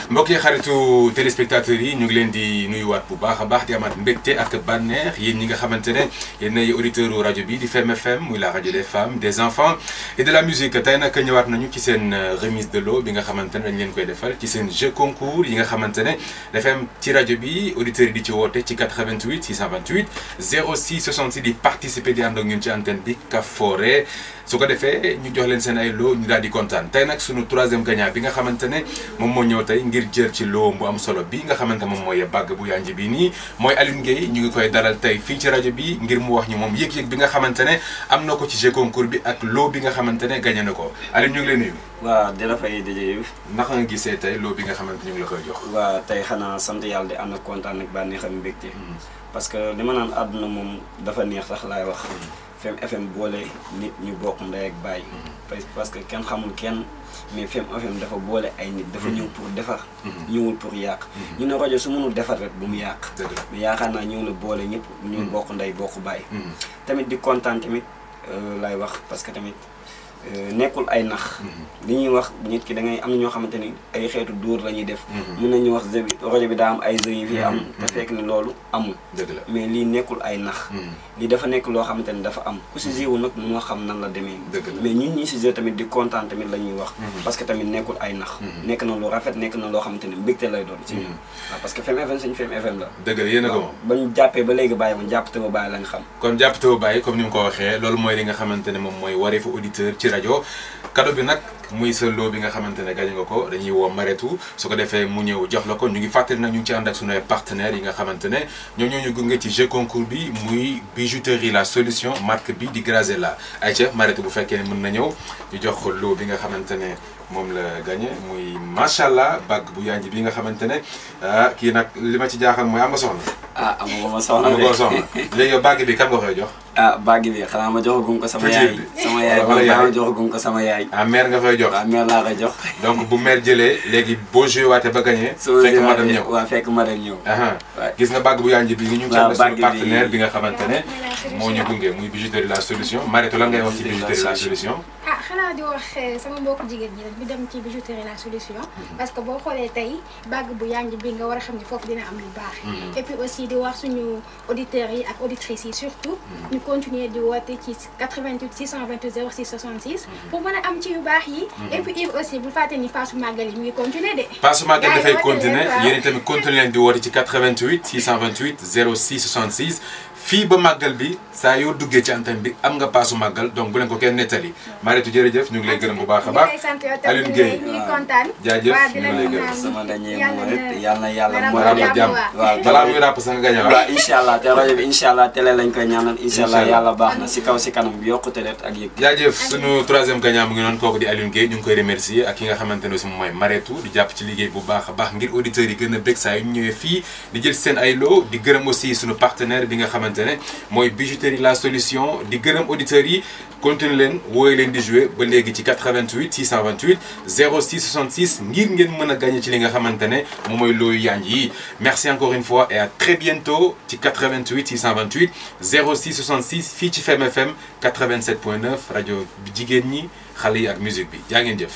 mbokk yi xaritu téléspectateurs yi ñu ngi leen di nuyuwaat bu baax a baax di amaat mbégte ak bànneex yéen ñi nga xamante ne yéen ay auditeurs u rajo bi di Femme FM muy la rajo des femmes des enfants et de la musique tey nag ñëwaat nañu ci seen remise de lot bi nga xamante ne dañ leen koy defal ci seen jeu concours yi nga xamante ne dafa am ci rajo bi auditeurs yi di ci woote ci 88 628 06 66 di participer di ànd ak ñun ci antenne bi Kafoore su ko defee ñu jox leen seen ay lot ñu daal di kontaan tey nag sunu troisième gagnant bi nga xamante ne moom moo ñëw tey ngir jël ci lot bu am solo bi nga xamante moom mooy bàgg bu yanj bi nii mooy Alioune Gueye ñu ngi koy dalal tey fii ci rajo bi ngir mu wax ñu moom yëg-yëg bi nga xamante ne am na ko ci jeu concours bi ak lot bi nga xamante ne gagné na ko Alioune ñu ngi lay nuyu. waaw di la fay DJ. naka nga gisee tey lot bi nga xamante ñu ngi la koy jox. waaw tey xanaa sant yàlla di ànd ak kontaan ak bànneex ak mbégte. parce que li ma naan àdduna moom dafa neex sax laay wax. Femme FM boole nit ñu bokk ndey ak baay. parce que kenn xamul kenn mais Femme FM dafa boole ay nit. dafa ñëw pour defar. ñëwul pour yàq. ñu ne rajo su mënul defar rek bu mu yàq. mais yaakaar naa ñëw na boole ñëpp ñu bokk ndey bokk baay. tamit di kontaan tamit laay wax parce que tamit nekkul ay nax. li ñuy wax nit ki da ngay am na ñoo xamante ni ay xeetu dóor la ñuy def. mun nañu wax rajo bi daa am ay jeux yu fi am. te fekk ni loolu amul. mais lii nekkul ay nax. lii dafa nekk loo xamante ni dafa am ku si jiwu nag moo xam nan la demee. mais ñun ñi si jeu tamit di kontaan tamit la ñuy wax. parce que tamit nekkul ay nax. nekk na lu rafet nekk na loo xamante ni mbégte lay doon. ci ñun waaw parce que Femme FM suñu Femme FM la. dëgg la yéen a ko moom ba ñu jàppee ba léegi bàyyi ma jàpp te ba bàyyi lañ xam. kon jàpp te ba bàyyi comme ni mu ko waxee loolu mooy li nga xamante ne moom mooy wareefu auditeur ci rajo cadeau bi nag muy sa lot bi nga xamante ne gañ nga ko dañuy woo Maretu su ko defee mu ñëw jox la ko ñu ngi fàttali nag ñu ngi ci ànd ak suñu partenaires yi nga xamante ne ñoo ñu gunge ci jeu concours bi muy bijouterie la solution marque bi di Grazella ayca Maretu bu fekkee ne mën na ñëw ñu jox ko lot bi nga xamante ne moom la gagné muy macha allah bàgg bu yanj bi nga xamante ne kii nag li ma ci jaaxal mooy am nga soxna. amaguma soxna amagoo soxna léegi bàgg bi kan nga koy jox. bàgg bi xanaa ma joxagum ko sama yaay. sama yaay ma joxagum ko sama yaay. mère nga koy jox. mère laa koy jox. donc bu mère jëlee léegi boo joué waatee ba gagné. fekk madame ñëw waaw fekk madame ñëw. gis nga bàgg bu yanj bi ñu ngi ci ànd suñu partenaire bi nga xamante ne moo ñu gunge muy bijouterie la solution Mariétou lan ngay wax ci bijouterie la solution. xanaa di wax sama mbokku jigéen ñi rek bi dem ci bijouterie la solution parce que boo xoolee tey bàgg bu yanj bi nga war a xam ne foofu dina am lu baax. et puis aussi di wax suñu auditeurs yi ak auditrices yi surtout ñu continuer di woote ci 88 628 06 66 pour mën a am ci yu baax yi. et puis aussi bu fàtte ni paasu màggal yi mu ngi continuer de. paasu màggal dafay continuer yéen tamit continuer leen di woote ci 88 628 06 66 fii ba màggal bi saa yoo duggee ci antenne bi am nga paasu màggal donc bu leen ko kenn nettali Mariétou jërëjëf ñu ngi lay gërëm bu baax a baax. Alioune Gueye ñu ngi kontaan. jaajëf ñu ngi lay gërëm. sama dañee moom rek yàlla na yàlla mooy jàmm waaw balaa muy ràpp sax nga gañe waaw incha allah te rajo bi incha allah télé lañ koy ñaanal incha allah yàlla baax na si kaw si kanam yokkute ret ak yëg. jaajëf sunu troisième gagnant mu ngi noonu kooku di Alioune Gueye ñu ngi koy remercier ak ki nga xamante ne aussi moom mooy Mariétou di jàpp ci liggéey bu baax a baax ngir auditeurs yi gën a bég saa yu ñu ñëwee fii di jël seen ay lot di gërëm aussi sunu partenaire bi nga xamante ne mooy bijouterie la solution di gërëm auditeurs yi continue leen wooye leen di jouer ba léegi ci 88 628 06 66 ngir ngeen mën a gagné ci li nga xamante ne moom mooy looyu yanj yi merci encore une fois et à très bientôt ci 88 628 06 66 fii ci Femme FM 87.9 rajo bi jigéen ñi xale yi ak musique bi jaa ngeen jëf